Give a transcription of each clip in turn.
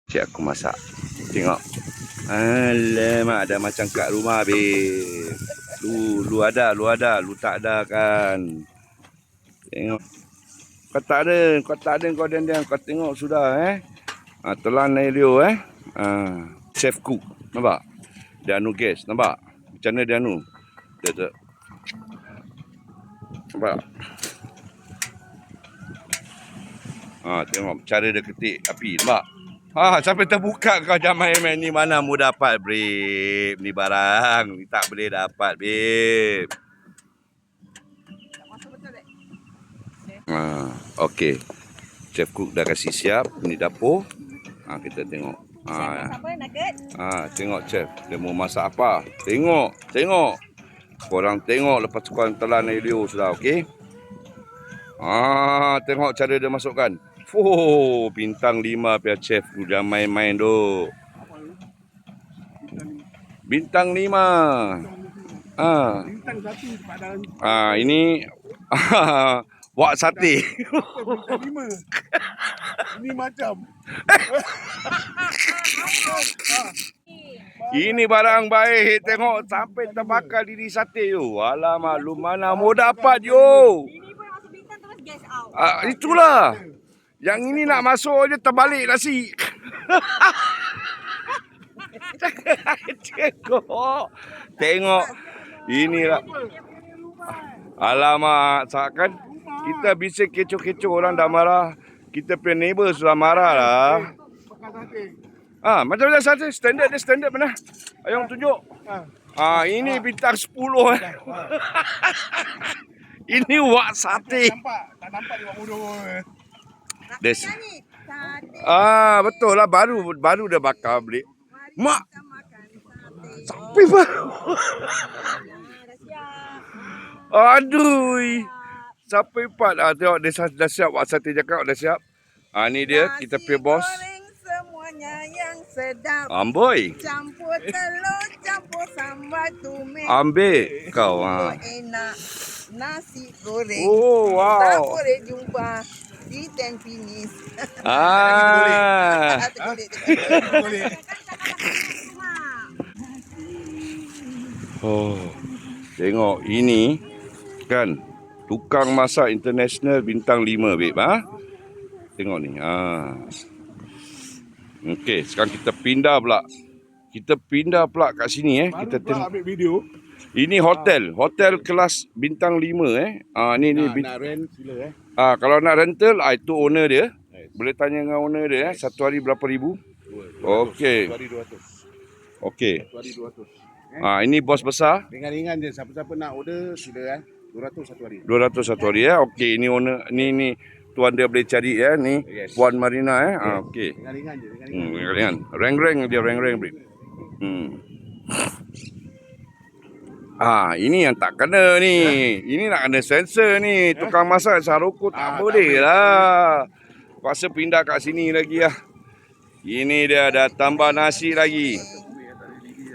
Cik aku masak. Tengok. Alamak, ada macam kat rumah, babe. Lu ada, lu tak ada kan. Tengok. Kau tak ada, kau tengok sudah telan air liu chef cook, nampak? Dia anu gas, nampak? Macam mana dia anu? Dia. Nampak? Tengok cara dia ketik api, nampak? Sampai terbuka kau jangan main-main ni, mana mu dapat, babe? Ni barang ni tak boleh dapat, babe. Okey. Chef cook dah kasih siap, ni dapur. Kita tengok. Tengok chef, dia mau masak apa? Tengok. Korang tengok lepas tu korang telan air liu sudah, okey? Tengok cara dia masukkan. Bintang 5 pihak chef tu, jangan main-main tu. Bintang 5. Bintang 1 tempat dalam. Ini wak sate. Bintang 5. Ini macam. Ini barang baik. Tengok sampai terbakar diri sate tu. Alamak, lu mana mau dapat yo? Ini pun masuk bintang terus gas out. Itulah. Yang ini nak masuk je terbalik nasi. Tengok. Inilah. Alamak, kan kita bising kecoh-kecoh orang dah marah. Kita punya neighbor sudah marah lah. Macam-macam sate. Standard dia standard mana? Ayong tunjuk. Ini bintang 10. Ini wak sate. Tak nampak dia buat bodoh. Betul lah, baru dia bakar beli. Mak. Sampai baru. Aduh. Sampai 4. Tengok dia dah siap, wak sate cakap dah siap. Ni dia kita punya bos. Semuanya yang sedap. Amboi. Campur telur, campur sambal tumis. Ambil kau. Enak nasi goreng. Wow. Tak boleh jumpa di Tampines. Tengok ini kan tukang masak international bintang 5, babe. Tengok ni. Okey, sekarang kita pindah pula. Kat sini kita tengok ambil video. Ini hotel kelas bintang 5 ni Nak rent sila kalau nak rental itu owner dia. Boleh tanya dengan owner dia satu hari berapa ribu? Okey. 1 hari 200. Okey. 1 hari 200. Ini bos besar. Ringan-ringan je, siapa-siapa nak order sila 200 satu hari. 200 satu hari Okey, ini owner ni tuan dia boleh cari ni. Yes. Puan Marina okey. Ringan-ringan je, Ringan. Reng-reng dia reng-reng. Ini yang tak kena ni. Ini nak kena sensor ni. Tukang masak Saroko tak boleh lah. Paksa pindah kat sini lagi lah. Ini dia dah tambah nasi lagi.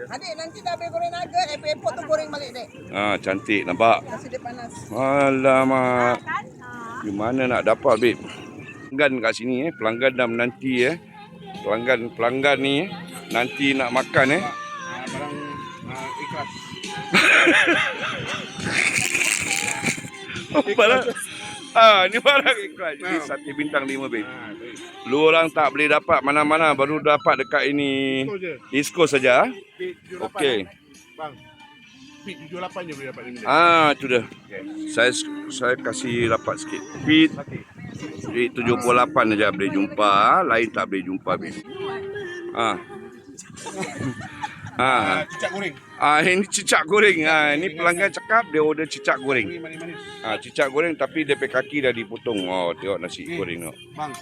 Adik, nanti dah habis goreng nugget, epok tu goreng balik, dek. Cantik nampak. Nasi dia panas. Alamak. Gimana nak dapat, babe? Pelanggan kat sini pelanggan dah menanti pelanggan ni nanti nak makan Barang ikhlas. Ni barang ikhlas. Ini sate bintang 5, babe. Lu orang tak boleh dapat mana-mana, baru dapat dekat ini East Coast saja. Okey. Bang. Pit 78 je boleh dapat ni. Itu dah. Saya kasih rapat sikit. Pit 78 saja boleh jumpa, lain tak boleh jumpa, babe. Cicak goreng. Ini cicak goreng. Ini pelanggan cakap dia order cicak goreng. Manis-manis. Cicak goreng tapi dia kaki dah dipotong. Tengok nasi goreng tengok. Bang.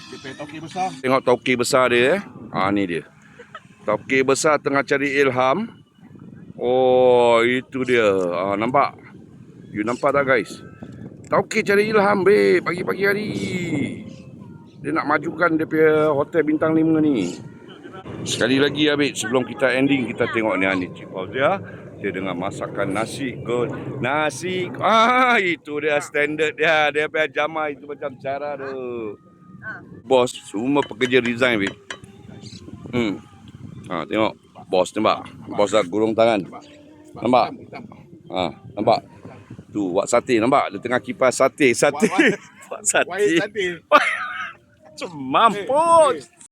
Dia pakai toki besar. Tengok toki besar dia. Ni dia. Toki besar tengah cari ilham. Itu dia. Nampak? You nampak tak, guys? Toki cari ilham, babe, pagi-pagi hari. Dia nak majukan dia punya hotel bintang 5 ni. Sekali lagi ya, babe, sebelum kita ending kita tengok ni Cik Fauzia. Dia dengan masakan nasi goreng. Itu dia standard dia. Dia punya jama itu macam cara tu. Bos semua pekerja resign babe. Tengok bos nampak. Bos dah gulung tangan. Nampak? Nampak? Tu buat sate nampak? Dia tengah kipas sate. Buat sate. Wahid sate. Mampus.